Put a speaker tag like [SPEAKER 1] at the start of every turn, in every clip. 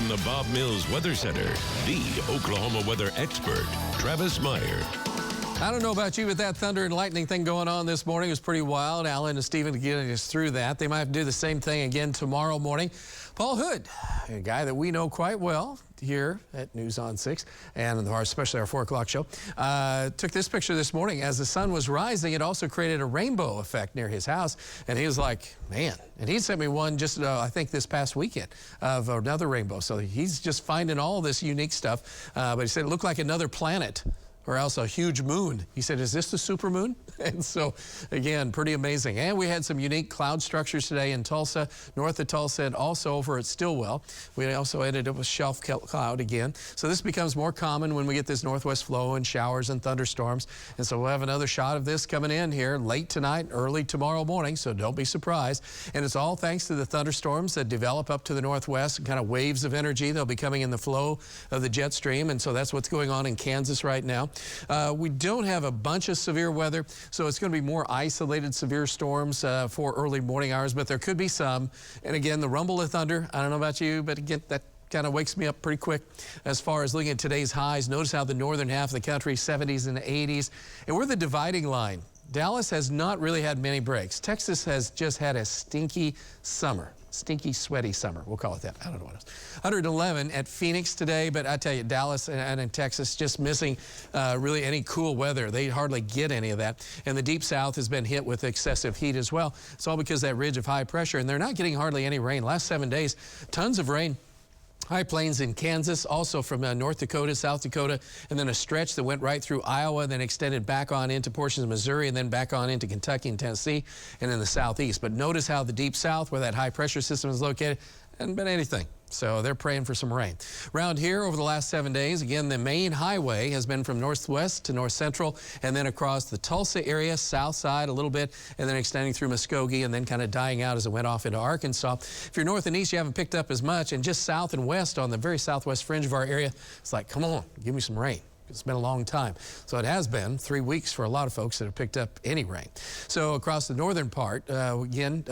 [SPEAKER 1] From the Bob Mills Weather Center, the Oklahoma weather expert, Travis Meyer.
[SPEAKER 2] I don't know about you, but that thunder and lightning thing going on this morning was pretty wild. Alan and Stephen getting us through that. They might have to do the same thing again tomorrow morning. Paul Hood, a guy that we know quite well here at News on 6, and especially our 4 o'clock show, took this picture this morning. As the sun was rising, it also created a rainbow effect near his house. And he was like, man. And he sent me one just, I think, this past weekend of another rainbow. So he's just finding all this unique stuff. But he said it looked like another planet, or else a huge moon. He said, is this the supermoon? And so, again, pretty amazing. And we had some unique cloud structures today in Tulsa, north of Tulsa, and also over at Stillwell. We also ended up with shelf cloud again. So this becomes more common when we get this northwest flow and showers and thunderstorms. And so we'll have another shot of this coming in here late tonight, early tomorrow morning, so don't be surprised. And it's all thanks to the thunderstorms that develop up to the northwest, kind of waves of energy. They'll be coming in the flow of the jet stream, and so that's what's going on in Kansas right now. We don't have a bunch of severe weather, so it's going to be more isolated severe storms for early morning hours, but there could be some. And again, the rumble of thunder, I don't know about you, but again, that kind of wakes me up pretty quick as far as looking at today's highs. Notice how the northern half of the country, 70s and 80s, and we're the dividing line. Dallas has not really had many breaks. Texas has just had a stinky summer. Stinky, sweaty summer. We'll call it that. I don't know what else. 111 at Phoenix today, but I tell you, Dallas and in Texas just missing really any cool weather. They hardly get any of that. And the deep south has been hit with excessive heat as well. It's all because of that ridge of high pressure, and they're not getting hardly any rain. Last 7 days, tons of rain. High plains in Kansas, also from North Dakota, South Dakota, and then a stretch that went right through Iowa, then extended back on into portions of Missouri, and then back on into Kentucky and Tennessee, and in the southeast. But notice how the deep south, where that high pressure system is located, hasn't been anything. So they're praying for some rain. Around here over the last 7 days, again, the main highway has been from northwest to north central, and then across the Tulsa area, south side a little bit, and then extending through Muskogee, and then kind of dying out as it went off into Arkansas. If you're north and east, you haven't picked up as much, and just south and west on the very southwest fringe of our area, it's like, come on, give me some rain. It's been a long time. So it has been 3 weeks for a lot of folks that have picked up any rain. So across the northern part, again,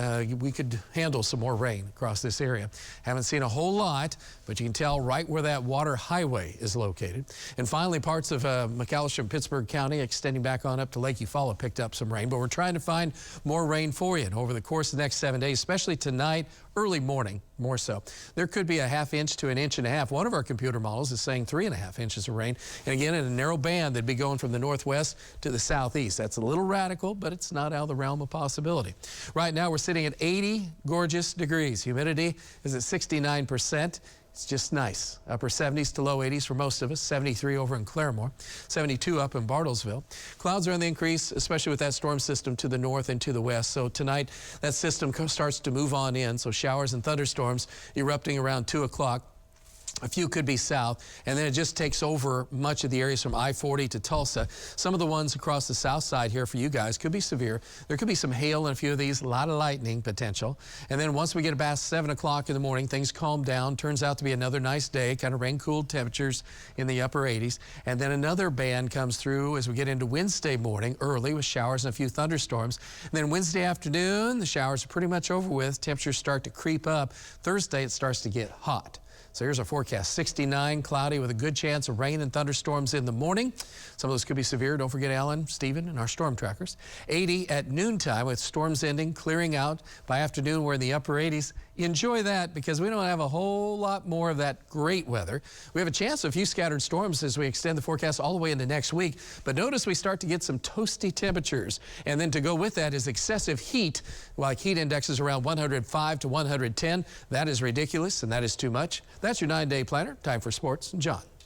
[SPEAKER 2] we could handle some more rain across this area. Haven't seen a whole lot, but you can tell right where that water highway is located. And finally, parts of McAllister and Pittsburgh County extending back on up to Lake Eufaula picked up some rain, but we're trying to find more rain for you. And over the course of the next 7 days, especially tonight, early morning, more so. There could be a ½ inch to 1.5 inches. One of our computer models is saying 3.5 inches of rain. And again, in a narrow band that'd be going from the northwest to the southeast. That's a little radical, but it's not out of the realm of possibility. Right now, we're sitting at 80 gorgeous degrees. Humidity is at 69%. It's just nice. Upper 70s to low 80s for most of us. 73 over in Claremore. 72 up in Bartlesville. Clouds are on the increase, especially with that storm system to the north and to the west. So tonight, that system starts to move on in. So showers and thunderstorms erupting around 2 o'clock. A few could be south, and then it just takes over much of the areas from I-40 to Tulsa. Some of the ones across the south side here for you guys could be severe. There could be some hail in a few of these, a lot of lightning potential. And then once we get past 7 o'clock in the morning, things calm down. Turns out to be another nice day, kind of rain-cooled temperatures in the upper 80s. And then another band comes through as we get into Wednesday morning, early with showers and a few thunderstorms. And then Wednesday afternoon, the showers are pretty much over with. Temperatures start to creep up. Thursday, it starts to get hot. So here's our forecast. 69, cloudy with a good chance of rain and thunderstorms in the morning. Some of those could be severe. Don't forget Alan, Stephen, and our storm trackers. 80 at noontime with storms ending, clearing out. By afternoon, we're in the upper 80s. Enjoy that because we don't have a whole lot more of that great weather. We have a chance of a few scattered storms as we extend the forecast all the way into next week. But notice we start to get some toasty temperatures. And then to go with that is excessive heat, like heat indexes around 105 to 110. That is ridiculous, and that is too much. That's your 9-day planner. Time for sports. John.